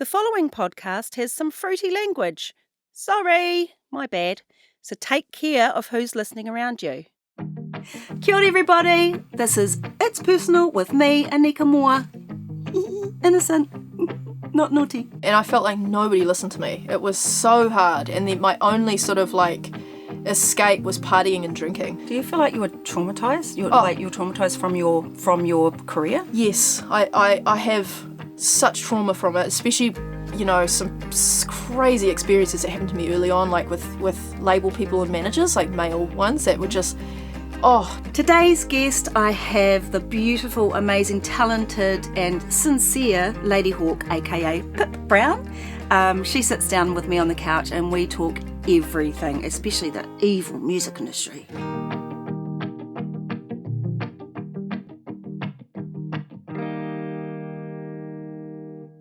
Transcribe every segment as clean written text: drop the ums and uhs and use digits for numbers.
The following podcast has some fruity language. Sorry, my bad. So take care of who's listening around you. Kia ora everybody, this is It's Personal with me, Anika Moa. Innocent, not naughty. And I felt like nobody listened to me. It was so hard, and then my only sort of like escape was partying and drinking. Do you feel like you were traumatised? You were traumatised from your career? Yes, I have such trauma from it, especially, you know, some crazy experiences that happened to me early on, like with label people and managers, like male ones that were just, Today's guest, I have the beautiful, amazing, talented and sincere Ladyhawke, aka Pip Brown. She sits down with me on the couch and we talk everything, especially the evil music industry.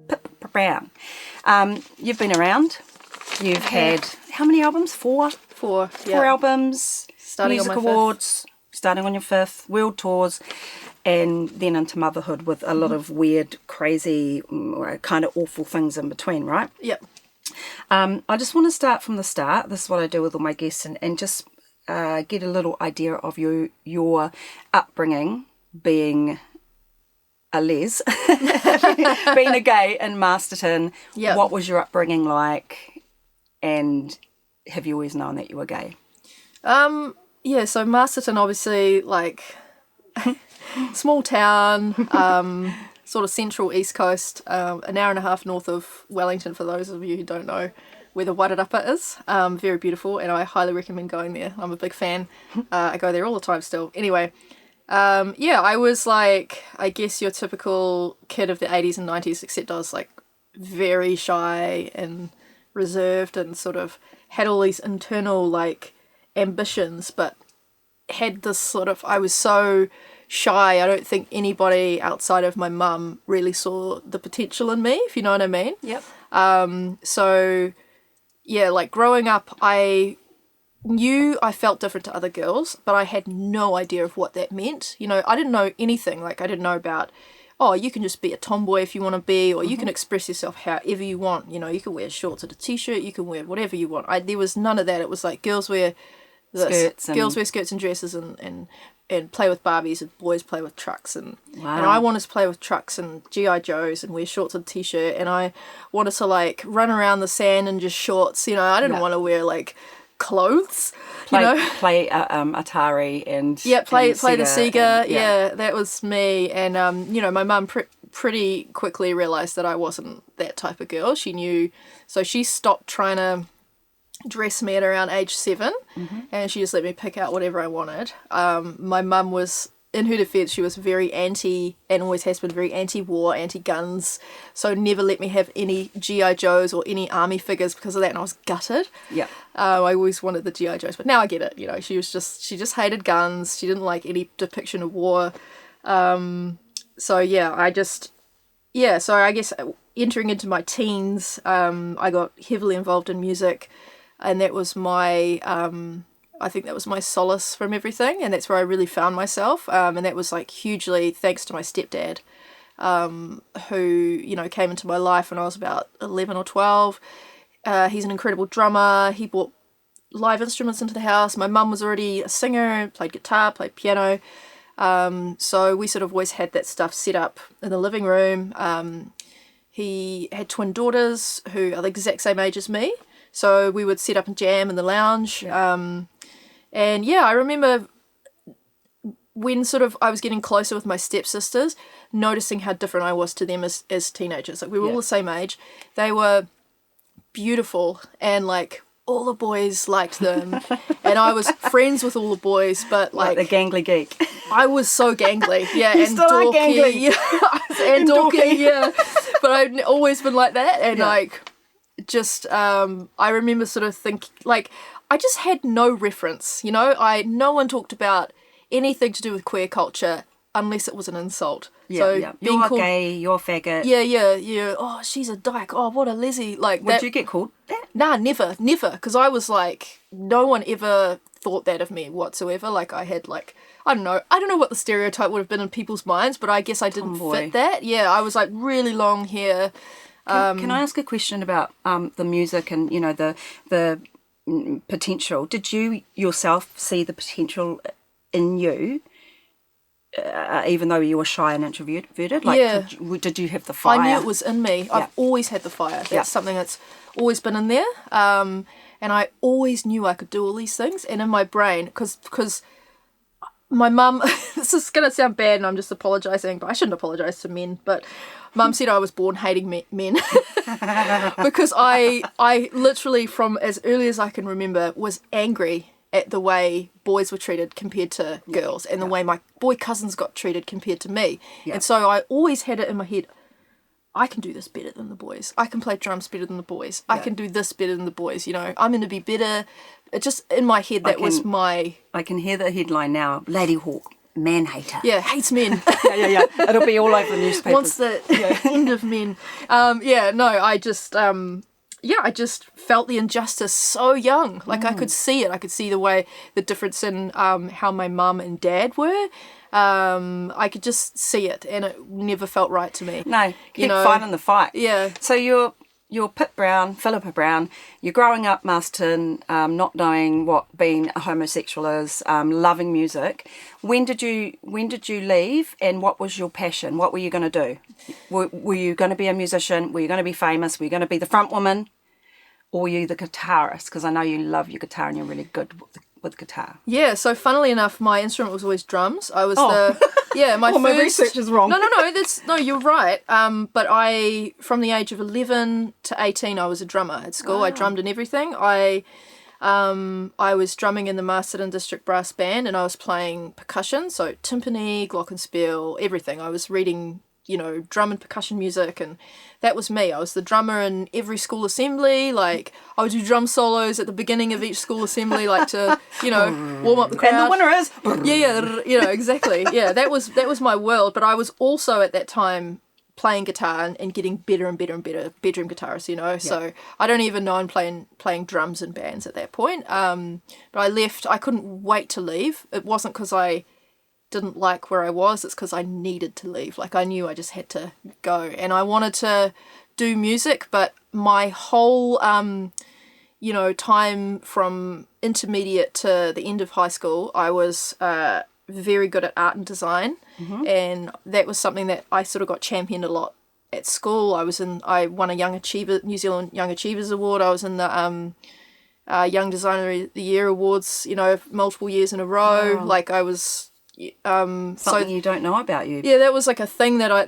Pip Brown, you've been around. You've had how many albums? Four albums. Starting music on my awards, starting on your fifth, world tours, and then into motherhood with a lot of weird, crazy, kind of awful things in between, right? Yep. I just want to start from the start. This is what I do with all my guests, and just get a little idea of your upbringing being a les, being a gay in Masterton. Yep. What was your upbringing like, and have you always known that you were gay? Yeah, so Masterton, obviously, like, small town, sort of central East Coast, an hour and a half north of Wellington, for those of you who don't know where the Wairarapa is. Very beautiful, and I highly recommend going there. I'm a big fan. I go there all the time still. Anyway, I was like, I guess your typical kid of the 80s and 90s, except I was like very shy and reserved and sort of had all these internal like ambitions, but had this sort of, I was so shy. I don't think anybody outside of my mum really saw the potential in me, if you know what I mean. Yep. So yeah, like growing up, I knew I felt different to other girls, but I had no idea of what that meant. You know, I didn't know anything. Like, I didn't know about, you can just be a tomboy if you want to be, or you can express yourself however you want. You know, you can wear shorts and a t-shirt, you can wear whatever you want. There was none of that. It was like girls wear girls wear skirts and dresses and play with Barbies, and boys play with trucks, and I wanted to play with trucks and G.I. Joes and wear shorts and t-shirt, and I wanted to like run around the sand in just shorts. You know, I didn't want to wear like clothes. Play Atari and play Sega the Sega. Yeah, that was me. And my mum pretty quickly realised that I wasn't that type of girl. She knew, so she stopped trying to dress me at around age 7, and she just let me pick out whatever I wanted. My mum was, in her defence, she was very anti, and always has been very anti-war, anti-guns, so never let me have any G.I. Joes or any army figures because of that, and I was gutted. Yeah. I always wanted the G.I. Joes, but now I get it. You know, she just hated guns. She didn't like any depiction of war. So I guess entering into my teens, I got heavily involved in music. And that was my, I think that was my solace from everything. And that's where I really found myself. And that was like hugely thanks to my stepdad, who, you know, came into my life when I was about 11 or 12. He's an incredible drummer. He brought live instruments into the house. My mum was already a singer, played guitar, played piano. So we sort of always had that stuff set up in the living room. He had twin daughters who are the exact same age as me. So we would set up and jam in the lounge. I remember when sort of I was getting closer with my stepsisters, noticing how different I was to them as teenagers. Like, we were all the same age. They were beautiful, and like all the boys liked them. And I was friends with all the boys, but like the gangly geek. I was so gangly. Yeah, you and still dorky. are gangly. Yeah, and dorky, yeah. But I've always been like that, and just I remember sort of thinking, like, I just had no reference, you know. No one talked about anything to do with queer culture unless it was an insult. You're gay, you're a faggot. Yeah. Oh, she's a dyke. Oh, what a lessy. Like, would you get called that? Nah, never. Because I was like, no one ever thought that of me whatsoever. Like, I had like, I don't know what the stereotype would have been in people's minds, but I guess I didn't fit that. Yeah, I was like really long hair, Can I ask a question about the music and, you know, the potential? Did you yourself see the potential in you, even though you were shy and introverted? Like, Yeah. did you have the fire? I knew it was in me. Yeah. I've always had the fire. That's something that's always been in there. And I always knew I could do all these things. And in my brain, because my mum, this is going to sound bad and I'm just apologising, but I shouldn't apologise to men, but mum said I was born hating men. Because I literally, from as early as I can remember, was angry at the way boys were treated compared to girls, and the way my boy cousins got treated compared to me. And so I always had it in my head, I can do this better than the boys. I can play drums better than the boys. I can do this better than the boys. You know, I'm going to be better. It just in my head, was my... I can hear the headline now, Ladyhawke, man hater. Yeah, hates men. yeah. It'll be all over the newspapers. Wants the end of men. I just felt the injustice so young. Like I could see it. I could see the difference in how my mum and dad were. I could just see it, and it never felt right to me. No, keep fighting the fight. Yeah. So you're Philippa Brown, you're growing up Masterton, not knowing what being a homosexual is, loving music. When did you leave, and what was your passion? What were you going to do? Were you going to be a musician? Were you going to be famous? Were you going to be the front woman? Or were you the guitarist? Because I know you love your guitar and you're really good with guitar. Yeah, so funnily enough, my instrument was always drums. I was my research is wrong. No, you're right. But from the age of 11 to 18, I was a drummer at school. Wow. I drummed in everything. I was drumming in the Masterton District Brass Band, and I was playing percussion, so timpani, glockenspiel, everything. I was reading, drum and percussion music, and that was me. I was the drummer in every school assembly. Like, I would do drum solos at the beginning of each school assembly, like to, warm up the crowd. And the winner is... Yeah, exactly. Yeah, that was my world. But I was also at that time playing guitar and getting better and better and better, bedroom guitarist, So I don't even know I'm playing drums in bands at that point. But I left. I couldn't wait to leave. It wasn't because I didn't like where I was. It's because I needed to leave. Like, I knew I just had to go, and I wanted to do music, but my whole time from intermediate to the end of high school, I was very good at art and design, and that was something that I sort of got championed a lot at school. I won a New Zealand Young Achievers Award. I was in the Young Designer of the Year Awards, multiple years in a row. Wow. Like, I was something you don't know about you. Yeah, that was like a thing that I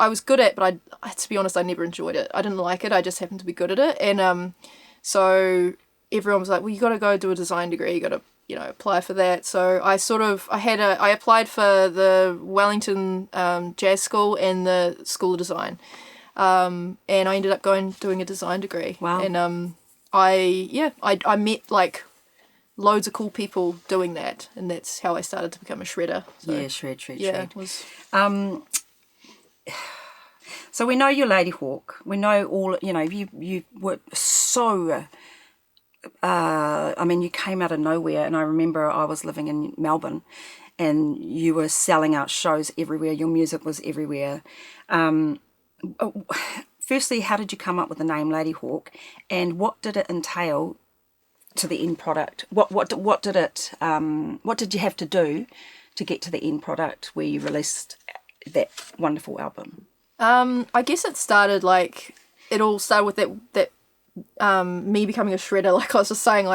was good at, but I to be honest, I never enjoyed it. I didn't like it. I just happened to be good at it, and so everyone was like, "Well, you got to go do a design degree. You got to apply for that." So I applied for the Wellington Jazz School and the School of Design, and I ended up doing a design degree. Wow. And I met like loads of cool people doing that, and that's how I started to become a shredder. So, yeah, shred. Yeah, so we know you're Ladyhawke. We know all, you were so, you came out of nowhere, and I remember I was living in Melbourne, and you were selling out shows everywhere. Your music was everywhere. Firstly, how did you come up with the name Ladyhawke, and what did it entail to the end product? What did you have to do to get to the end product where you released that wonderful album? I guess it all started with that me becoming a shredder. Like I was just saying,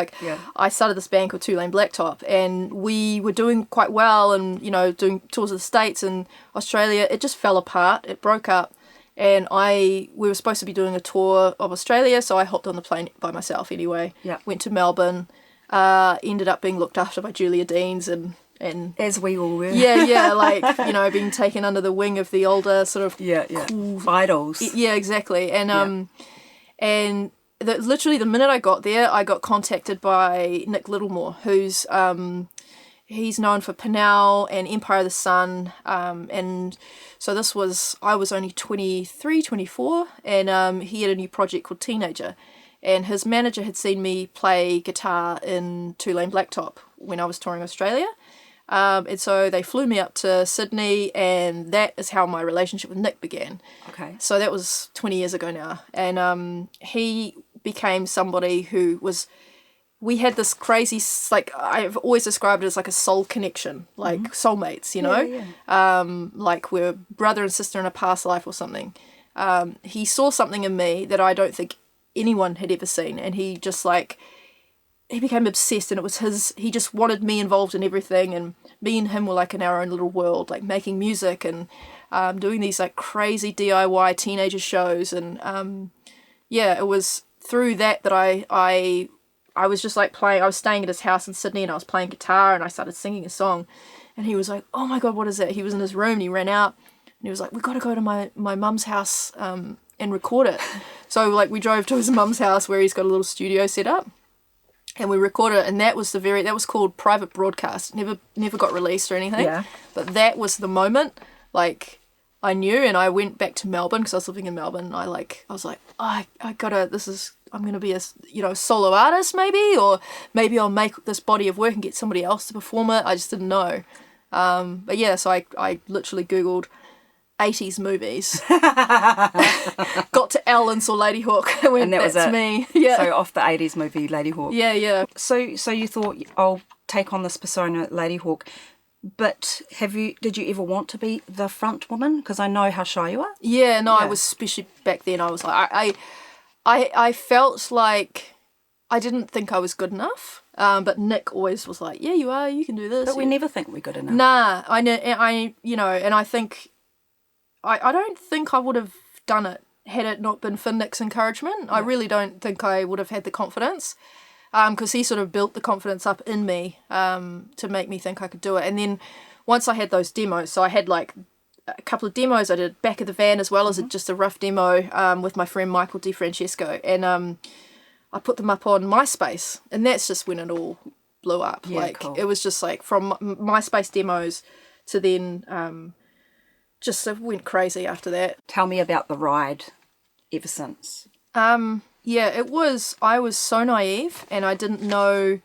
I started this band called Two Lane Blacktop, and we were doing quite well, and doing tours of the States and Australia. It just fell apart. It broke up. And we were supposed to be doing a tour of Australia, so I hopped on the plane by myself anyway. Yeah. Went to Melbourne, ended up being looked after by Julia Deans and as we all were. Yeah, being taken under the wing of the older sort of cool idols. Yeah, exactly. And literally the minute I got there, I got contacted by Nick Littlemore, who's he's known for Pinal and Empire of the Sun, and so I was only 23, 24, and he had a new project called Teenager, and his manager had seen me play guitar in Two Lane Blacktop when I was touring Australia, And so they flew me up to Sydney, and that is how my relationship with Nick began. Okay. So that was 20 years ago now. And he became somebody who was... We had this crazy, like, I've always described it as like a soul connection, like soulmates, you know? Yeah. Like we're brother and sister in a past life or something. He saw something in me that I don't think anyone had ever seen, and he just like... He became obsessed, and it was he just wanted me involved in everything, and me and him were like in our own little world, like making music and doing these like crazy DIY teenager shows. And it was through that I was just like playing. I was staying at his house in Sydney, and I was playing guitar, and I started singing a song, and he was like, "Oh my God, what is that?" He was in his room, and he ran out, and he was like, "We got to go to my mum's house and record it." So like we drove to his mum's house where he's got a little studio set up. And we recorded it, and that was called Private Broadcast. Never got released or anything. Yeah. But that was the moment, like, I knew, and I went back to Melbourne because I was living in Melbourne. And I was like, oh, I'm gonna be a solo artist maybe, or maybe I'll make this body of work and get somebody else to perform it. I just didn't know. But yeah, so I literally Googled 80s movies. Got to Elle and saw Ladyhawke, and went, that's me. Yeah. So off the 80s movie Ladyhawke. Yeah. So you thought, I'll take on this persona Ladyhawke, but did you ever want to be the front woman? Because I know how shy you are. Yeah, no, I was, especially back then, I was like, I felt like I didn't think I was good enough. But Nick always was like, yeah, you are, you can do this. But we never think we're good enough. Nah, I know, and I think I don't think I would have done it had it not been for Nick's encouragement. Yeah. I really don't think I would have had the confidence, because he sort of built the confidence up in me to make me think I could do it. And then once I had those demos, so I had like a couple of demos. I did Back of the Van as well as just a rough demo with my friend Michael DiFrancesco, and I put them up on MySpace, and that's just when it all blew up. Yeah, like cool. It was just like from MySpace demos to then... just went crazy after that. Tell me about the ride ever since. I was so naive, and I didn't know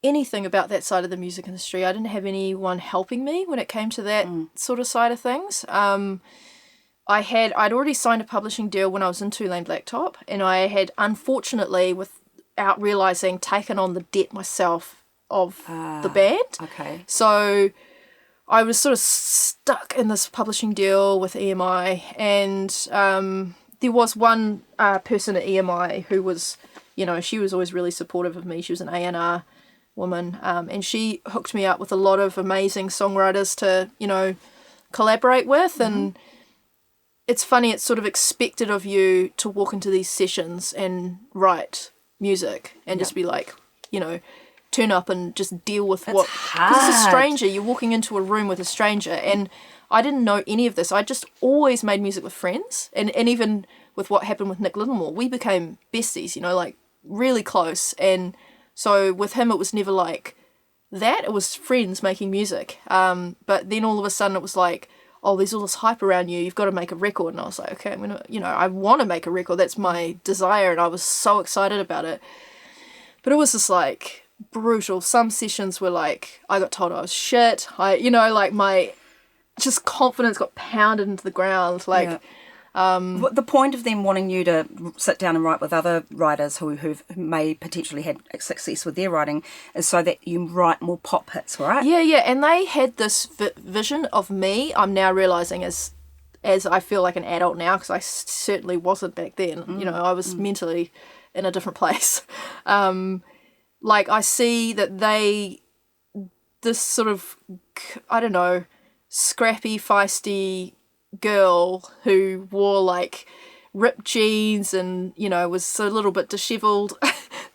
anything about that side of the music industry. I didn't have anyone helping me when it came to that sort of side of things. I'd already signed a publishing deal when I was in Tulane Blacktop, and I had, unfortunately, without realising, taken on the debt myself of the band. Okay. So I was sort of stuck in this publishing deal with EMI, and there was one person at EMI who was, she was always really supportive of me. She was an A&R woman, and she hooked me up with a lot of amazing songwriters to, collaborate with. And it's funny, it's sort of expected of you to walk into these sessions and write music and just be like, turn up and just deal with That's what... hard. Because it's a stranger. You're walking into a room with a stranger, and I didn't know any of this. I just always made music with friends, and even with what happened with Nick Littlemore, we became besties, like really close. And so with him, it was never like that. It was friends making music. But then all of a sudden it was like, oh, there's all this hype around you. You've got to make a record. And I was like, okay, I'm going to, I want to make a record. That's my desire. And I was so excited about it. But it was just like... brutal. Some sessions were like, I got told I was shit. My just confidence got pounded into the ground. The point of them wanting you to sit down and write with other writers who may potentially had success with their writing is so that you write more pop hits, right? Yeah. And they had this vision of me. I'm now realizing as I feel like an adult now, because I certainly wasn't back then. I was mentally in a different place. I see that this sort of, I don't know, scrappy, feisty girl who wore like ripped jeans and, was a little bit disheveled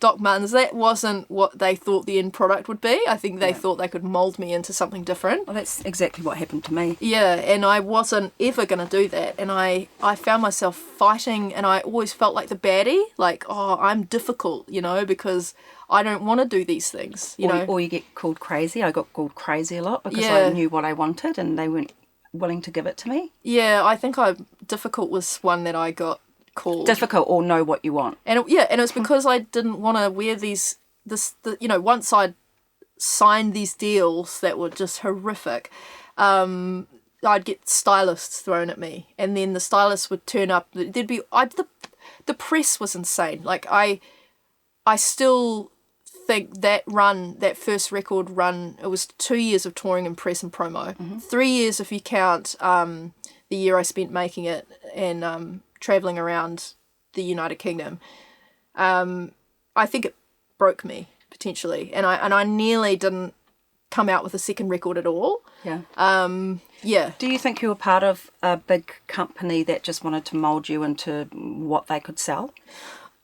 Doc Martens, that wasn't what they thought the end product would be. I think they thought they could mould me into something different. Well, that's exactly what happened to me. Yeah, and I wasn't ever going to do that. And I found myself fighting, and I always felt like the baddie, like, oh, I'm difficult, because I don't want to do these things, Or you get called crazy. I got called crazy a lot because I knew what I wanted and they weren't willing to give it to me. Yeah, I think difficult was one that I got called. Difficult or know what you want. And it was because I didn't want to wear once signed these deals that were just horrific, I'd get stylists thrown at me, and then the stylists would turn up. There'd be the press was insane. Like I still think that first record run, it was 2 years of touring and press and promo, 3 years if you count the year I spent making it and traveling around the United Kingdom. I think it broke me potentially, and I nearly didn't come out with a second record at all. Yeah. Do you think you were part of a big company that just wanted to mould you into what they could sell?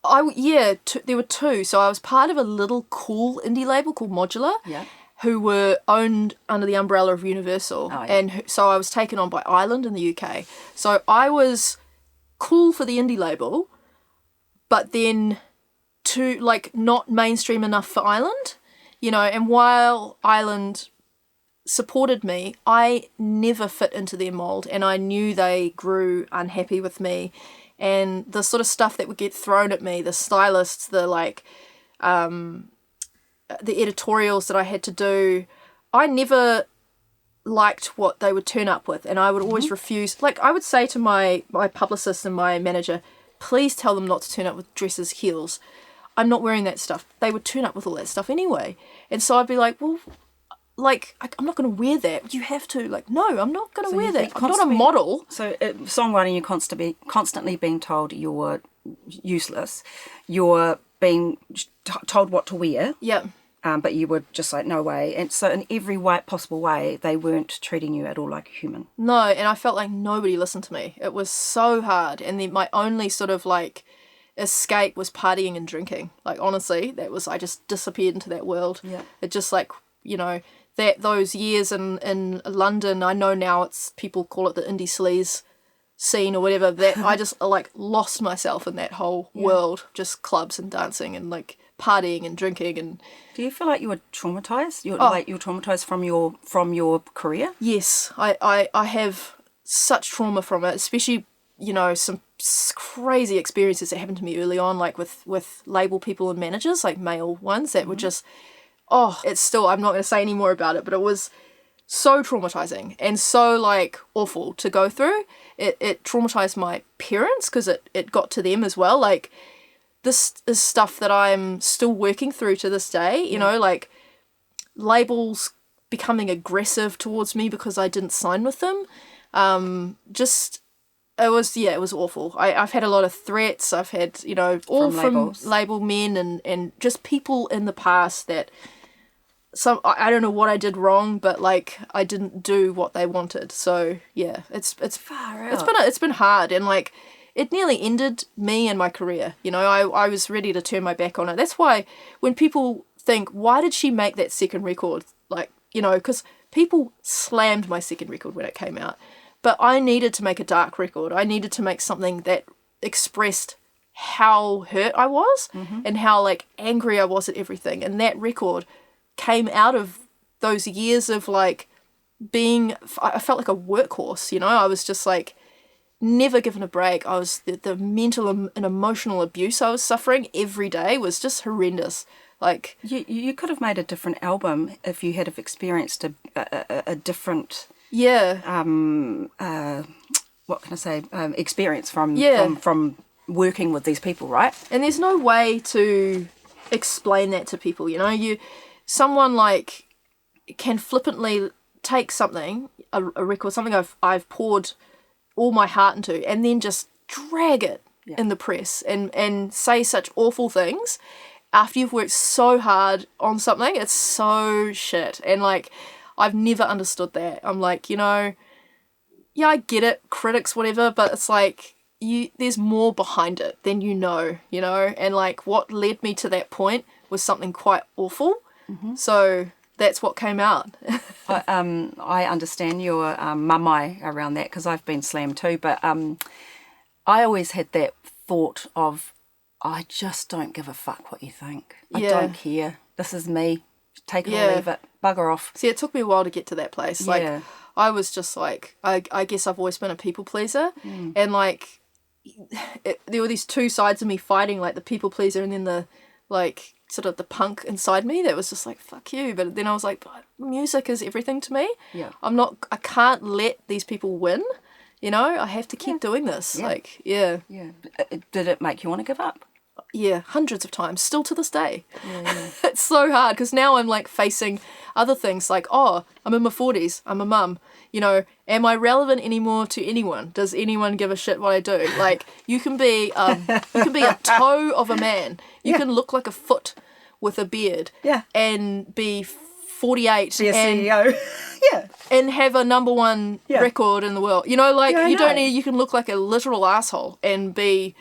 There were two. So I was part of a little cool indie label called Modular, who were owned under the umbrella of Universal. And so I was taken on by Island in the UK. So I was cool for the indie label, but then not mainstream enough for Island, and while Island supported me, I never fit into their mold, and I knew they grew unhappy with me, and the sort of stuff that would get thrown at me, the stylists, the editorials that I had to do, I never liked what they would turn up with, and I would always refuse. Like I would say to my publicist and my manager, please tell them not to turn up with dresses, heels. I'm not wearing that stuff. They would turn up with all that stuff anyway. And so I'd be like, well, I'm not going to wear that. You have to. No, I'm not going to wear that. I'm not a model. So songwriting, you're constantly being told you're useless. You're being told what to wear. Yeah. But you were just like, no way. And so in every possible way, they weren't treating you at all like a human. No, and I felt like nobody listened to me. It was so hard. And then my only sort of escape was partying and drinking. Honestly, I just disappeared into that world. Yeah. It just those years in London, I know now people call it the indie sleaze scene or whatever, that I just lost myself in that whole world, just clubs and dancing and partying and drinking. And do you feel like you were traumatized? You're traumatized from your career? Yes, I have such trauma from it, especially some crazy experiences that happened to me early on, with label people and managers, male ones that were just, it's still, I'm not going to say any more about it, but it was so traumatizing and so awful to go through. It traumatized my parents because it got to them as well. This is stuff that I'm still working through to this day, labels becoming aggressive towards me because I didn't sign with them. It was awful. I've had a lot of threats. I've had, all from label men and just people in the past that I don't know what I did wrong, but I didn't do what they wanted. So yeah, it's far out. It's been hard, and it nearly ended me and my career. I was ready to turn my back on it. That's why when people think, why did she make that second record? Because people slammed my second record when it came out. But I needed to make a dark record. I needed to make something that expressed how hurt I was and how angry I was at everything. And that record came out of those years of being, I felt like a workhorse, I was just never given a break. I was, the mental and emotional abuse I was suffering every day was just horrendous. You could have made a different album if you had have experienced a different... what can I say? Experience from working with these people, right? And there's no way to explain that to people. Someone can flippantly take something, a record, something I've poured all my heart into, and then just drag it in the press and say such awful things after you've worked so hard on something. It's so shit. And I've never understood that. I'm yeah, I get it, critics, whatever, but it's there's more behind it than and what led me to that point was something quite awful. So that's what came out. I understand your mamai around that because I've been slammed too, but I always had that thought of, I just don't give a fuck what you think. I don't care. This is me. Take it or leave it. Bugger off. See, it took me a while to get to that place. I was just I guess I've always been a people pleaser. And there were these two sides of me fighting, the people pleaser and then the sort of the punk inside me that was just like, fuck you. But then I was like, but music is everything to me. Yeah. I can't let these people win. You know, I have to keep doing this. Yeah. Like, yeah. Yeah. Did it make you want to give up? Yeah, hundreds of times, still to this day. Yeah. It's so hard because now I'm like facing other things like, oh, I'm in my 40s, I'm a mum. You know, am I relevant anymore to anyone? Does anyone give a shit what I do? Like, you can be a toe of a man. You can look like a foot with a beard. Yeah. And be 48 Be a and CEO. Yeah. and have a number one record in the world. You know, like, Yeah, you can look like a literal asshole and be,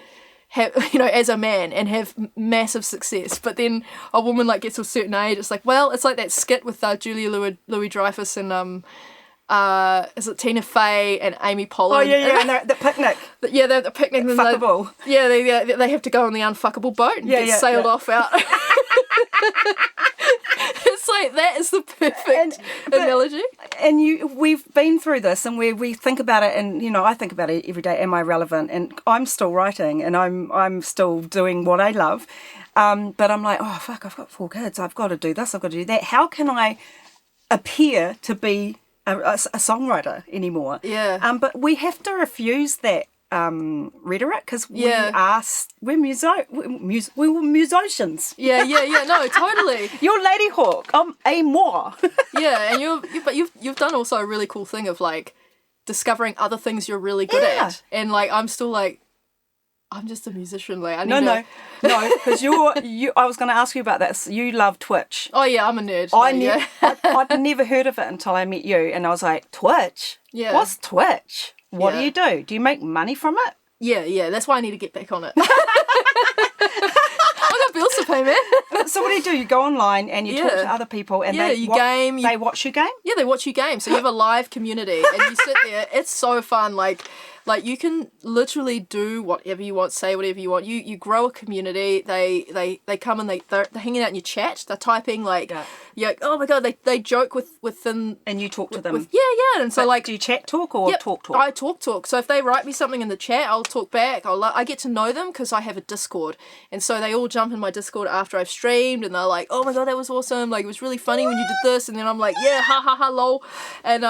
you know, as a man and have massive success. But then a woman like gets to a certain age, it's like, well, it's like that skit with Julia Louis-Dreyfus and is it Tina Fey and Amy Poehler? Oh, yeah, and they're at the picnic. Yeah, they're at the picnic. And Fuckable. They have to go on the unfuckable boat and get sailed off out. It's like, that is the perfect analogy. And we've been through this, and we think about it, and you know, I think about it every day. Am I relevant? And I'm still writing, and I'm still doing what I love. But I'm like, oh fuck, I've got 4 kids. I've got to do this. I've got to do that. How can I appear to be a songwriter anymore? Yeah. But we have to refuse that rhetoric because we're musicians. Yeah, no, totally. You're Ladyhawke. I'm A Moa. Yeah, and but you've done also a really cool thing of like discovering other things you're really good at, and like I'm still like, I'm just a musician. Like, no, because I was going to ask you about this. You love Twitch. Oh yeah, I'm a nerd. I'd never heard of it until I met you, and I was like, Twitch. Yeah. What's Twitch? What do you do? Do you make money from it? Yeah. That's why I need to get back on it. I got bills to pay, man. So what do? You go online and you talk to other people, and they watch you game. Yeah, they watch you game. So you have a live community, and you sit there. It's so fun. Like you can literally do whatever you want, say whatever you want. You grow a community. They come and they're hanging out in your chat. They're typing like, oh my god, they joke within. And you talk to them. And so like, do you chat talk or talk? I talk. So if they write me something in the chat, I'll talk back. I get to know them because I have a Discord, and so they all jump in my Discord after I've streamed, and they're like, oh my god, that was awesome. Like, it was really funny when you did this, and then I'm like, yeah, ha ha ha, lol, and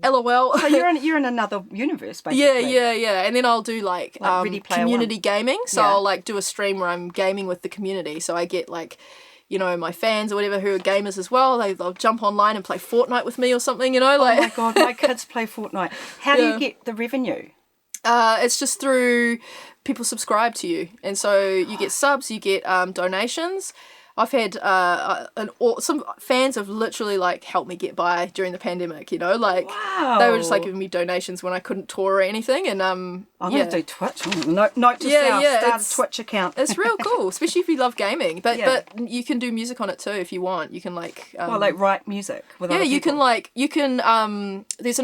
LOL. So you're in another universe, basically. Yeah. And then I'll do like community gaming. So I'll like do a stream where I'm gaming with the community. So I get like, you know, my fans or whatever who are gamers as well. They'll jump online and play Fortnite with me or something, you know. Like, oh my god, my kids play Fortnite. How do you get the revenue? It's just through people subscribe to you. And so you get subs, you get donations. I've had some fans have literally like helped me get by during the pandemic, you know, like they were just like giving me donations when I couldn't tour or anything, and I'm gonna do Twitch. Note to self, start a Twitch account. It's real cool, especially if you love gaming. But you can do music on it too if you want. You can like like write music with other people. you can there's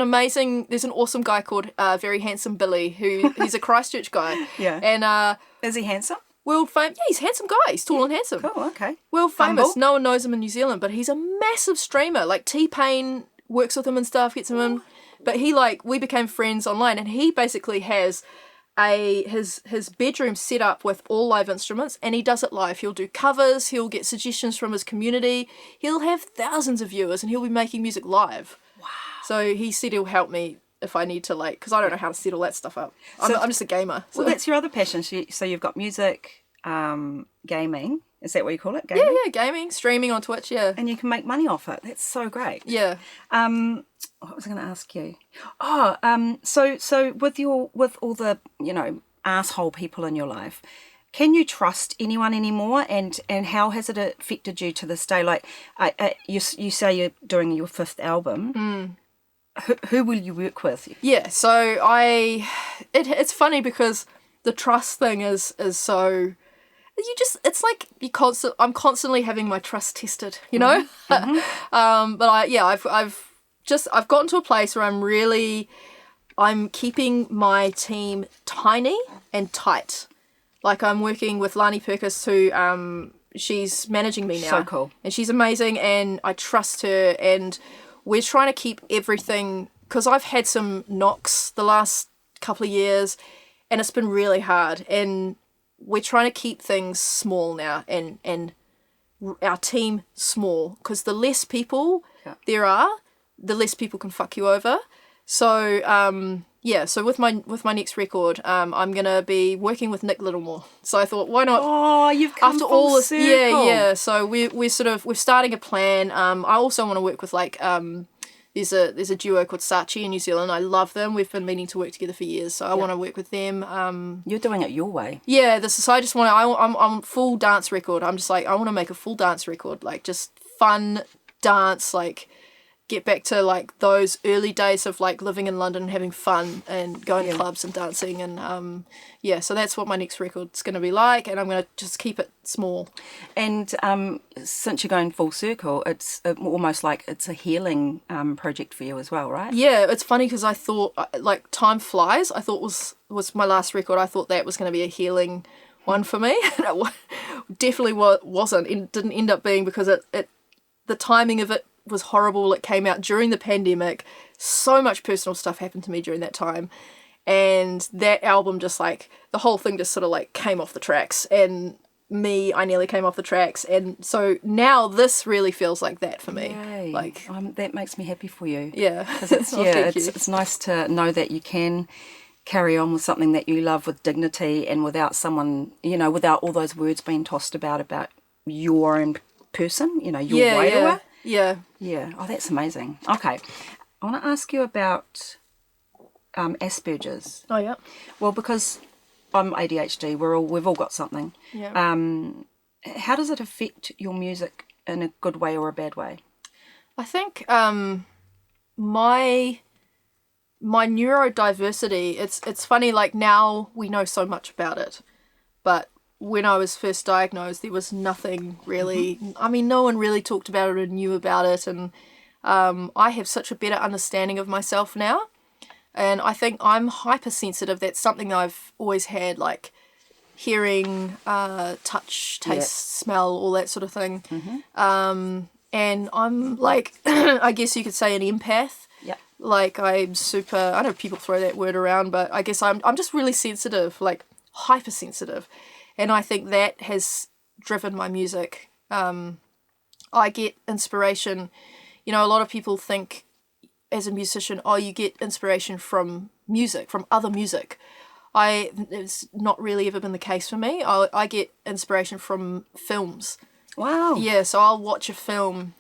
an awesome guy called Very Handsome Billy he's a Christchurch guy. Yeah. And is he handsome? World famous. Yeah, he's a handsome guy. He's tall and handsome. Cool, okay. World famous. Humble. No one knows him in New Zealand, but he's a massive streamer. Like T-Pain works with him and stuff, gets him in. But we became friends online, and he basically has his bedroom set up with all live instruments, and he does it live. He'll do covers, he'll get suggestions from his community. He'll have thousands of viewers, and he'll be making music live. Wow. So he said he'll help me if I need to, like, because I don't know how to set all that stuff up. I'm just a gamer. So. Well, that's your other passion. So you've got music, gaming. Is that what you call it? Gaming? Yeah, gaming, streaming on Twitch, yeah. And you can make money off it. That's so great. Yeah. What was I going to ask you? So with all the, you know, asshole people in your life, can you trust anyone anymore? And how has it affected you to this day? Like, you say you're doing your 5th album. Mm. Who will you work with? Yeah, so it's funny because the trust thing is so, it's like I'm constantly having my trust tested, you know. Mm-hmm. But I've gotten to a place where I'm keeping my team tiny and tight. Like, I'm working with Lani Purkis, who she's managing me now. So cool. And she's amazing, and I trust her, and we're trying to keep everything, because I've had some knocks the last couple of years, and it's been really hard, and we're trying to keep things small now, and our team small, because the less people Yeah. there are, the less people can fuck you over. So so with my next record, I'm gonna be working with Nick Littlemore. So I thought, why not? Oh, you've come After full all this, circle. yeah. So we're starting a plan. I also want to work with like there's a duo called Saatchi in New Zealand. I love them. We've been meaning to work together for years, so I want to work with them. You're doing it your way. Yeah, so I just want to. I'm full dance record. I'm just like, I want to make a full dance record, like just fun dance, like get back to like those early days of like living in London and having fun and going to clubs and dancing, and so that's what my next record's going to be like, and I'm going to just keep it small. And since you're going full circle, it's almost like it's a healing project for you as well, right? Yeah, it's funny because I thought like Time Flies, I thought was my last record. I thought that was going to be a healing one for me. And it definitely wasn't. It didn't end up being, because the timing of it was horrible. It came out during the pandemic. So much personal stuff happened to me during that time, and that album just like the whole thing just sort of like came off the tracks, and I nearly came off the tracks, and so now this really feels like that for me. Yay. Like that makes me happy for you. Yeah, because it's nice to know that you can carry on with something that you love with dignity and without someone, without all those words being tossed about your own person, your wairua. Yeah. Oh, that's amazing. Okay. I want to ask you about Asperger's. Oh, yeah. Well, because I'm ADHD, we've all got something. Yeah. How does it affect your music in a good way or a bad way? I think my neurodiversity, it's funny, like now we know so much about it, but when I was first diagnosed, there was nothing really. I mean, no one really talked about it or knew about it, and I have such a better understanding of myself now, and I think I'm hypersensitive. That's something I've always had, like hearing, touch, taste, smell, all that sort of thing. And I'm like, I guess you could say an empath. Yeah. Like I'm super, I know people throw that word around, but I guess I'm just really sensitive, like hypersensitive. And I think that has driven my music. I get inspiration. A lot of people think as a musician, you get inspiration from music, from other music. It's not really ever been the case for me. I get inspiration from films. Wow. Yeah, so I'll watch a film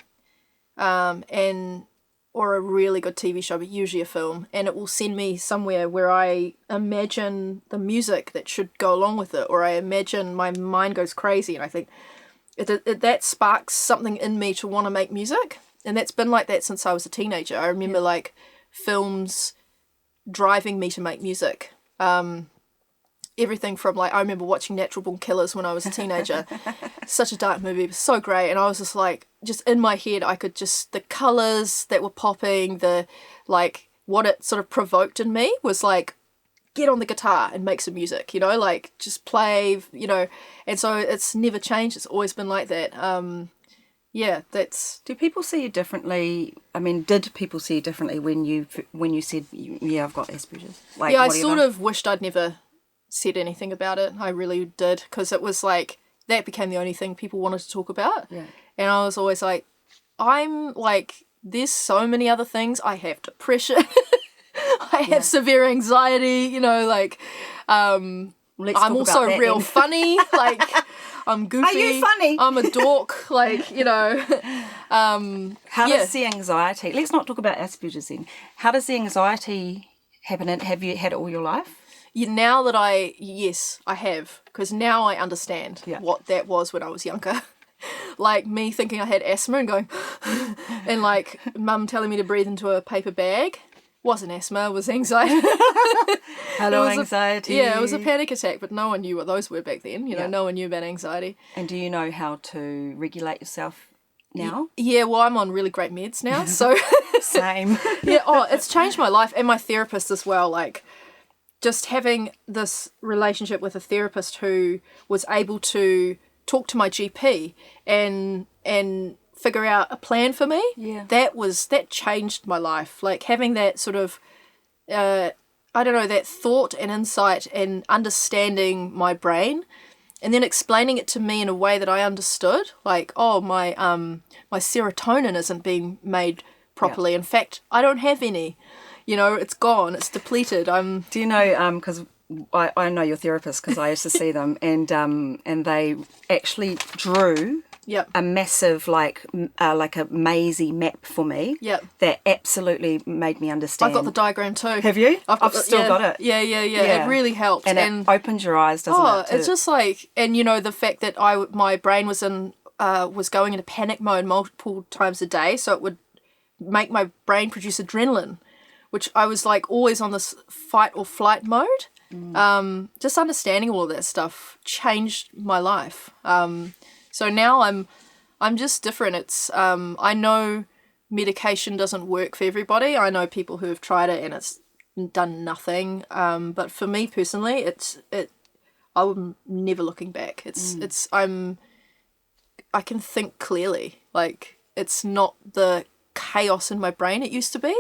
or a really good TV show, but usually a film, and it will send me somewhere where I imagine the music that should go along with it, or I imagine my mind goes crazy, and I think that sparks something in me to want to make music, and that's been like that since I was a teenager. I remember like films driving me to make music. Everything from like, I remember watching Natural Born Killers when I was a teenager. Such a dark movie, it was so great, and I was just like, just in my head, I could just, the colours that were popping, the like what it sort of provoked in me was like, get on the guitar and make some music, like just play, and so it's never changed. It's always been like that. Do people see you differently? I mean, did people see you differently when you said, I've got Asperger's? Like, I sort of wished I'd never said anything about it. I really did, because it was like that became the only thing people wanted to talk about. Yeah. And I was always like, I'm like, there's so many other things. I have depression. I have severe anxiety, like I'm also real funny, like I'm goofy. Are you funny? I'm a dork, like, How does the anxiety, let's not talk about Asperger's then. How does the anxiety happen, and have you had it all your life? Now that yes, I have, because now I understand what that was when I was younger. Like me thinking I had asthma and going, and like mum telling me to breathe into a paper bag. Wasn't asthma, it was anxiety. Hello, anxiety. It was a panic attack, but no one knew what those were back then. No one knew about anxiety. And do you know how to regulate yourself now? Yeah, well, I'm on really great meds now, so. Same. It's changed my life and my therapist as well, like. Just having this relationship with a therapist who was able to talk to my GP and figure out a plan for me. Yeah. That changed my life. Like having that sort of, that thought and insight and understanding my brain and then explaining it to me in a way that I understood, like, oh, my serotonin isn't being made properly. In fact, I don't have any. You know, it's gone. It's depleted. Do you know? Because I know your therapist because I used to see them, and they actually drew a massive like a mazy map for me. Yep. That absolutely made me understand. I've got the diagram too. Have you? I've still got it. Yeah. It really helped. And it opens your eyes, doesn't it? It's just like, and you know, the fact that my brain was going into panic mode multiple times a day, so it would make my brain produce adrenaline, which I was like always on this fight or flight mode. Just understanding all of that stuff changed my life. So now I'm just different. It's I know medication doesn't work for everybody. I know people who have tried it and it's done nothing. But for me personally, I'm never looking back. I can think clearly. Like, it's not the chaos in my brain it used to be.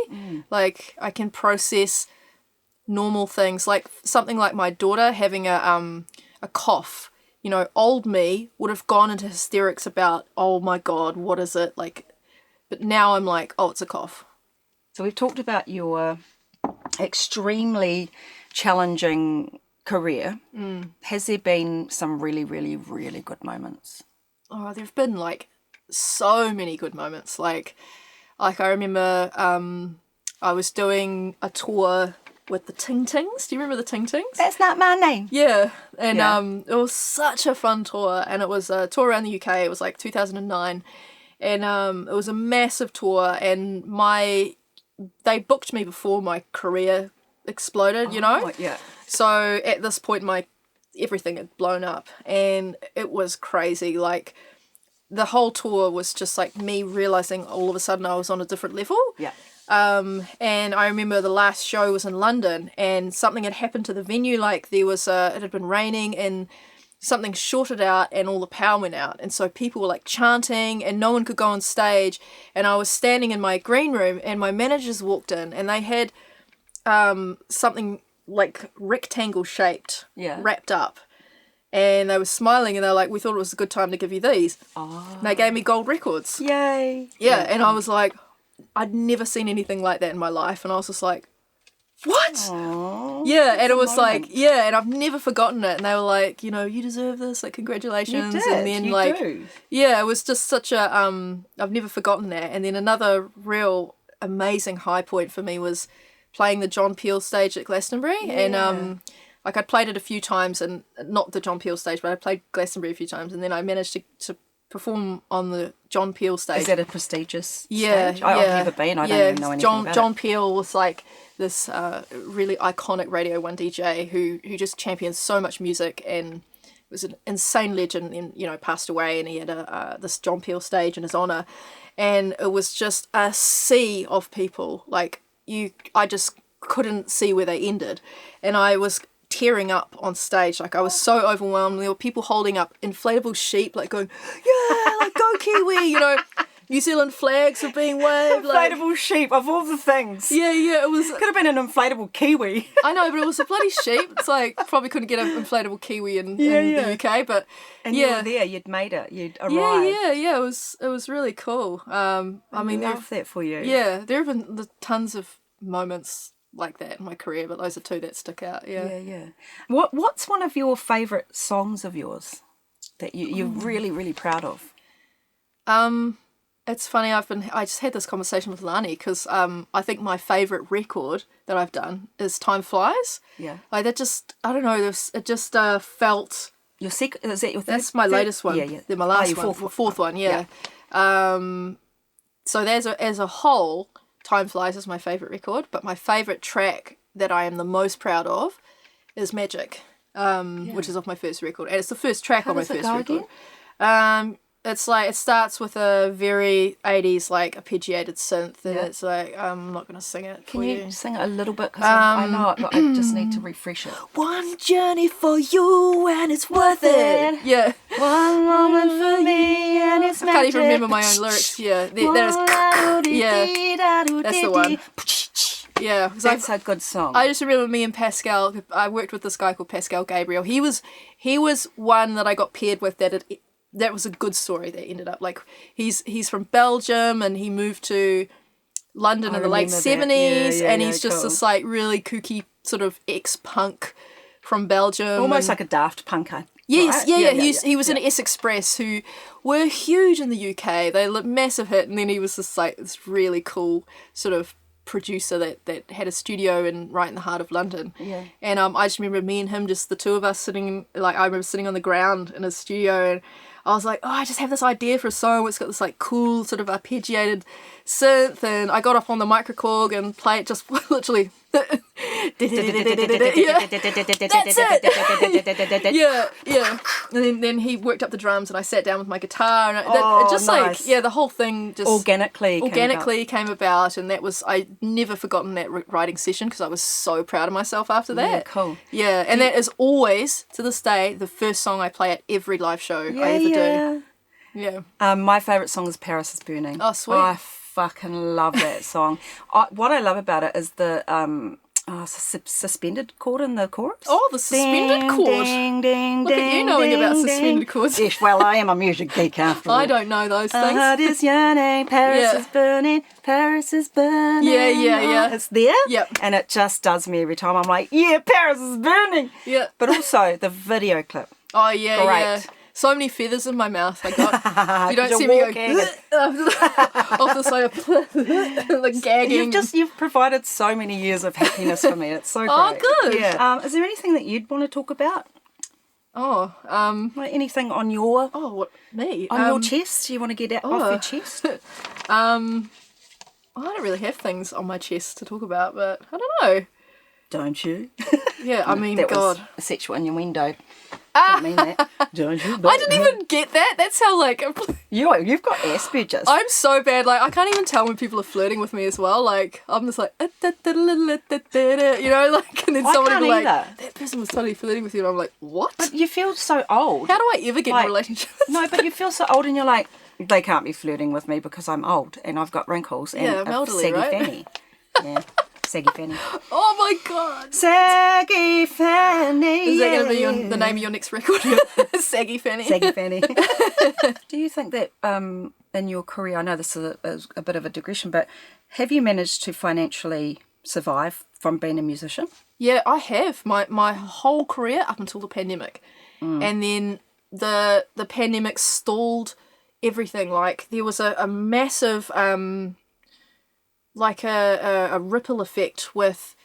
Like, I can process normal things, like something like my daughter having a cough. You know, old me would have gone into hysterics about, oh my God, what is it? Like, but now I'm like, oh, it's a cough. So we've talked about your extremely challenging career. Has there been some really, really, really good moments? Oh, there've been like so many good moments. Like I remember I was doing a tour with the Ting Tings. Do you remember the Ting Tings? That's not my name. Yeah. And it was such a fun tour, and it was a tour around the UK. It was like 2009. And it was a massive tour, and they booked me before my career exploded, you know? Yeah. So at this point everything had blown up, and it was crazy. Like, the whole tour was just like me realizing all of a sudden I was on a different level. Yeah. And I remember the last show was in London, and something had happened to the venue. Like, it had been raining and something shorted out and all the power went out. And so people were like chanting and no one could go on stage. And I was standing in my green room and my managers walked in and they had something like rectangle shaped wrapped up. And they were smiling and they were like, we thought it was a good time to give you these. Oh. And they gave me gold records. Yay. Yeah. And I was like, I'd never seen anything like that in my life. And I was just like, what? Aww, yeah. And it was like, yeah. And I've never forgotten it. And they were like, you know, you deserve this. Like, congratulations. You did. And then you do. Yeah, it was just such a, I've never forgotten that. And then another real amazing high point for me was playing the John Peel stage at Glastonbury. Yeah. And, like, I'd played it a few times, and not the John Peel stage, but I played Glastonbury a few times, and then I managed to perform on the John Peel stage. Is that a prestigious stage? I've never been. I don't even know anything about John Peel was like this really iconic Radio 1 DJ who just champions so much music and was an insane legend, and, you know, passed away, and he had this John Peel stage in his honour, and it was just a sea of people. Like, I just couldn't see where they ended, and I was tearing up on stage. Like, I was so overwhelmed. There were people holding up inflatable sheep, like going, yeah, like, go Kiwi, you know. New Zealand flags were being waved. Inflatable sheep, of all the things. Yeah, it was. Could have been an inflatable kiwi. I know, but it was a bloody sheep. It's like, probably couldn't get an inflatable kiwi in the UK, but and you were there, you'd made it, you'd arrived. Yeah, it was really cool. I mean, love that for you. Yeah, there have been tons of moments like that in my career, but those are two that stick out. Yeah. What's one of your favourite songs of yours that you're really, really proud of? It's funny, I just had this conversation with Lani, because I think my favourite record that I've done is Time Flies. Yeah. Like, that just, I don't know, it just felt... Is that your third? That's my latest one. Yeah. They're my last one. Fourth one, yeah. So as a whole, Time Flies is my favourite record, but my favourite track that I am the most proud of is Magic, which is off my first record. And it's the first track on my first record. Again? It's like, it starts with a very 80s, like, arpeggiated synth, and it's like, I'm not going to sing it. Can you sing it a little bit? Because I know it, but I just need to refresh it. One journey for you and it's worth it. Yeah. One moment for me and it's magic. I can't even remember my own lyrics. Yeah. That's the one. Yeah. 'Cause That's a good song. I just remember me and Pascal, I worked with this guy called Pascal Gabriel. He was one that I got paired with that was a good story that ended up, like, he's from Belgium and he moved to London in the late 70s, and he's just this like really kooky sort of ex-punk from Belgium. Almost like a Daft Punker. Yes, right? He was in S Express, who were huge in the UK. They looked massive hit, and then he was just like this really cool sort of producer that had a studio right in the heart of London. Yeah. And I just remember me and him, just the two of us sitting, like, I remember sitting on the ground in his studio, and I was like, oh, I just have this idea for a song. It's got this like cool sort of arpeggiated synth, and I got up on the microkorg and play it just literally. Yeah. That's it. Yeah. And then he worked up the drums, and I sat down with my guitar, and it just nice. like, the whole thing just organically came about, and that was, I never forgotten that writing session because I was so proud of myself after that. Yeah, cool. Yeah, and that is always, to this day, the first song I play at every live show I ever do. Yeah. My favourite song is Paris is Burning. Oh, sweet. I fucking love that song. What I love about it is the suspended chord in the chorus. Oh, the suspended chord. Ding, ding, Look at you knowing about suspended chords. Yes, well, I am a music geek after all. I don't know those things. Heart is yearning, Paris is burning, Paris is burning. Yeah. It's there. Yep. And it just does me every time. I'm like, yeah, Paris is burning. Yeah. But also the video clip. Oh, yeah, Great. yeah. So many feathers in my mouth I got. You don't You're see me walking. go off the side of like gagging. You've provided so many years of happiness for me. It's so great. Oh, good. Yeah. Is there anything that you'd want to talk about? Oh, Like anything on your what, me? on your chest? You want to get off your chest? I don't really have things on my chest to talk about, but I don't know. Don't you? Yeah, I mean, that God. was a sexual innuendo. Don't mean that. Don't you? I didn't even get that. That's how, like... You've got Asperger's. I'm so bad. Like, I can't even tell when people are flirting with me as well. Like, I'm just like... You know, like... And then somebody will be like, either. that person was totally flirting with you. And I'm like, what? But you feel so old. How do I ever get in a relationship? No, but you feel so old and you're like, they can't be flirting with me because I'm old and I've got wrinkles and I'm elderly, saggy right? fanny. Yeah, saggy fanny. Oh my God. Saggy fanny. Is that going to be the name of your next record? Saggy Fanny. Saggy fanny. Do you think that in your career, I know this is a bit of a digression, but have you managed to financially survive from being a musician? Yeah, I have. My whole career up until the pandemic. And then the pandemic stalled everything. Like, there was a massive like a ripple effect with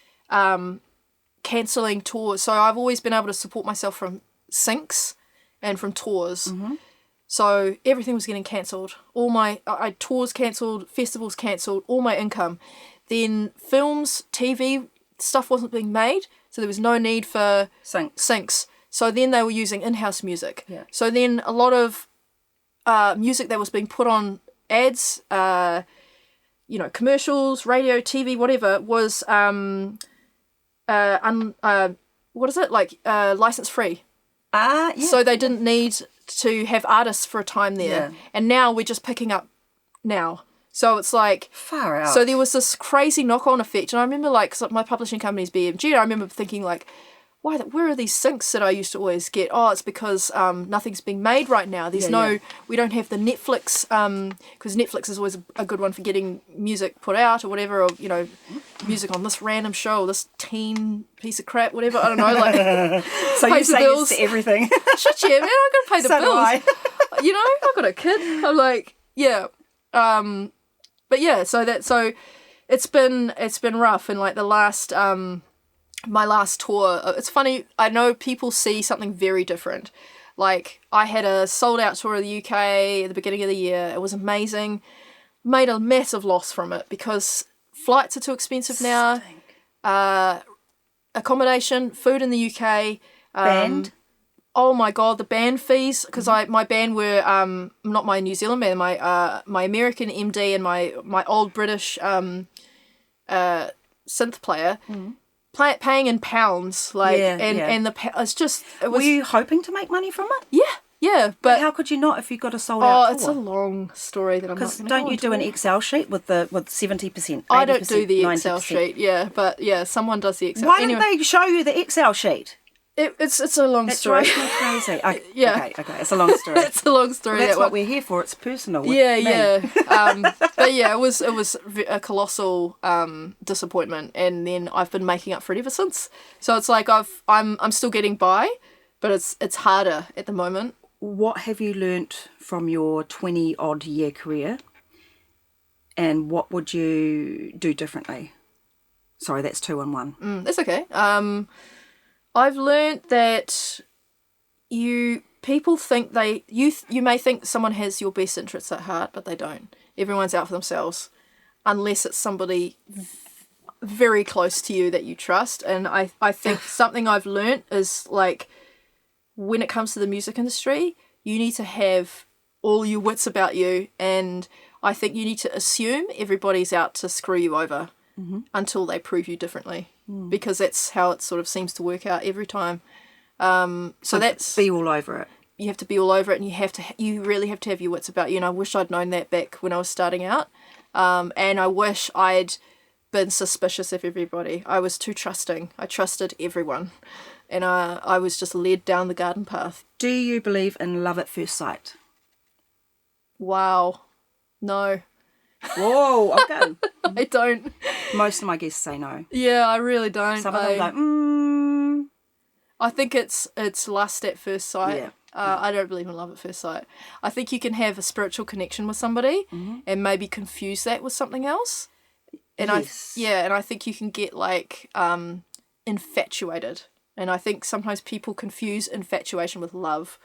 cancelling tours. So I've always been able to support myself from syncs and from tours. So everything was getting cancelled. All my tours cancelled, festivals cancelled, all my income. Then films, TV stuff wasn't being made, so there was no need for syncs. So then they were using in-house music. Yeah. So then a lot of music that was being put on ads, commercials, radio, TV, whatever, was license free. Yeah. So they didn't need to have artists for a time there. Yeah. And now we're just picking up now. So it's like... Far out. So there was this crazy knock-on effect. And I remember, like, 'cause my publishing company's BMG, and I remember thinking, like, where are these syncs that I used to always get? Oh, it's because nothing's being made right now. There's we don't have the Netflix, because Netflix is always a good one for getting music put out or whatever, or, music on this random show, or this teen piece of crap, whatever. I don't know, like... So you say yes to everything. Shit, yeah, man, I'm going to pay the So do I. bills. I've got a kid. I'm like, yeah. But yeah, so it's been rough, and like the last... my last tour, it's funny, I know people see something very different. Like, I had a sold-out tour of the UK at the beginning of the year. It was amazing. Made a massive loss from it because flights are too expensive now. Accommodation, food in the UK. Band? Oh my God, the band fees, because my band were, not my New Zealand band, my American MD and my old British synth player, paying in pounds, like, and it's just, it was... Were you hoping to make money from it? Yeah, Yeah, But but how could you not if you got a sold out tour? it's a long story that I'm not Because going to don't you do an Excel sheet with 70%, 80%, I don't do the 90%? Excel sheet, yeah, but yeah, someone does the Excel. Why don't they show you the Excel sheet? It's a long That story. drives me crazy. Okay, Yeah. okay, it's a long story. It's a long story. Well, that's that what one. we're here for. It's personal. With Yeah, me. yeah. But yeah, it was a colossal disappointment, and then I've been making up for it ever since. So it's like I'm still getting by, but it's harder at the moment. What have you learnt from your 20-odd year career, and what would you do differently? Sorry, that's 2 in 1. That's okay. I've learnt that people think you may think someone has your best interests at heart, but they don't. Everyone's out for themselves, unless it's somebody very close to you that you trust. And I think something I've learnt is, like, when it comes to the music industry, you need to have all your wits about you, and I think you need to assume everybody's out to screw you over until they prove you differently, because that's how it sort of seems to work out every time. So that's, be all over it. you have to be all over it, and you really have to have your wits about you. And I wish I'd known that back when I was starting out. And I wish I'd been suspicious of everybody. I was too trusting. I trusted everyone, and I was just led down the garden path. Do you believe in love at first sight? Wow. No. Whoa, okay. I don't. Most of my guests say no. Yeah, I really don't. Some of them are like, I think it's lust at first sight. Yeah. I don't believe in love at first sight. I think you can have a spiritual connection with somebody and maybe confuse that with something else. And Yes. and I think you can get like infatuated. And I think sometimes people confuse infatuation with love.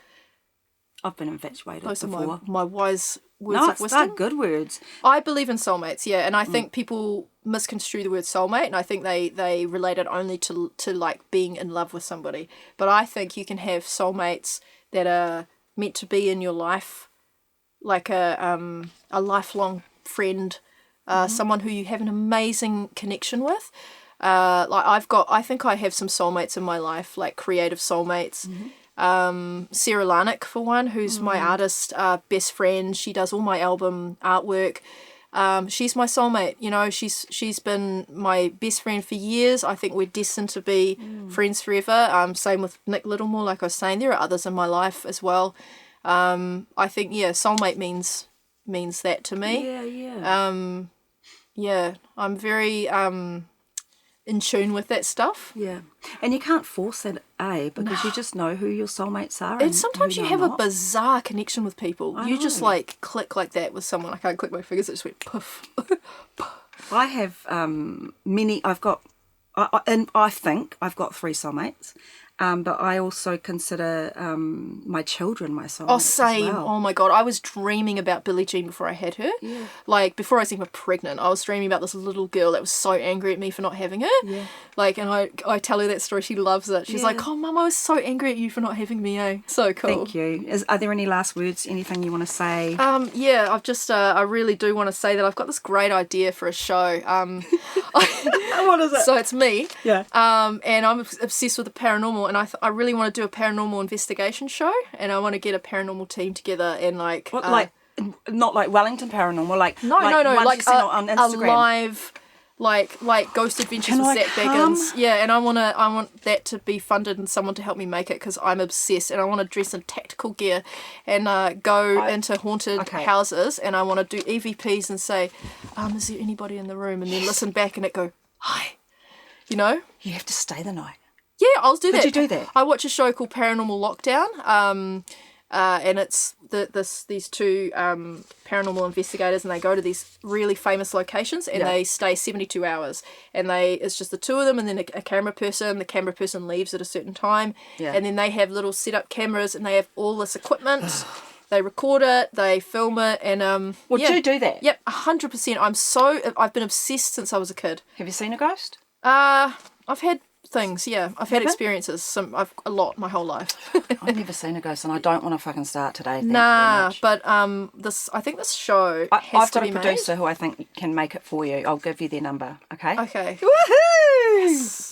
I've been infatuated Those before. are my wise words No, of it's wisdom. not good words. I believe in soulmates, yeah, and I think people misconstrue the word soulmate, and I think they relate it only to like being in love with somebody. But I think you can have soulmates that are meant to be in your life, like a lifelong friend, someone who you have an amazing connection with. I think I have some soulmates in my life, like creative soulmates. Sarah Larnick, for one, who's my artist best friend. She does all my album artwork. She's my soulmate. You know, she's been my best friend for years. I think we're destined to be friends forever. Same with Nick Littlemore, like I was saying. There are others in my life as well. I think, soulmate means that to me. Yeah. I'm very in tune with that stuff. Yeah. And you can't force it, because you just know who your soulmates are. And sometimes who you you're have not. a bizarre connection with people. I You just know. like click like that with someone. I can't click my fingers, it just went poof. I have many. I've got, and I think I've got 3 soulmates. But I also consider my children my soulmates. Oh, same. As well. Oh my God. I was dreaming about Billie Jean before I had her. Yeah. Like, before I was even pregnant, I was dreaming about this little girl that was so angry at me for not having her. Yeah. Like, and I tell her that story. She loves it. She's Yeah. like, oh, Mum, I was so angry at you for not having me, eh? So cool. Thank you. Are there any last words? Anything you want to say? Yeah, I've just, I really do want to say that I've got this great idea for a show. What is it? So it's me. Yeah. And I'm obsessed with the paranormal, and I really want to do a paranormal investigation show, and I want to get a paranormal team together and like... What, not like Wellington Paranormal, like No, like no, ones like you seen on a Instagram. live... Like Ghost Adventures Can with I Zach come? Baggins. Yeah, and I want that to be funded and someone to help me make it, because I'm obsessed, and I want to dress in tactical gear and go into haunted houses, and I want to do EVPs and say, is there anybody in the room? And then listen back and it go, hi. You know? You have to stay the night. Yeah, I'll do that. Would you do that? I watch a show called Paranormal Lockdown, and it's these 2 paranormal investigators, and they go to these really famous locations, and they stay 72 hours, and it's just the 2 of them, and then a camera person. The camera person leaves at a certain time, and then they have little set up cameras, and they have all this equipment. They record it, they film it, and Would you do that? Yep, 100%. I've been obsessed since I was a kid. Have you seen a ghost? I've had things, yeah. I've had experiences. A lot my whole life. I've never seen a ghost, and I don't want to fucking start today. Thank you very Nah, much. but I think this show has I've to got be a made. producer who I think can make it for you. I'll give you their number. Okay. Okay. Woohoo! Yes.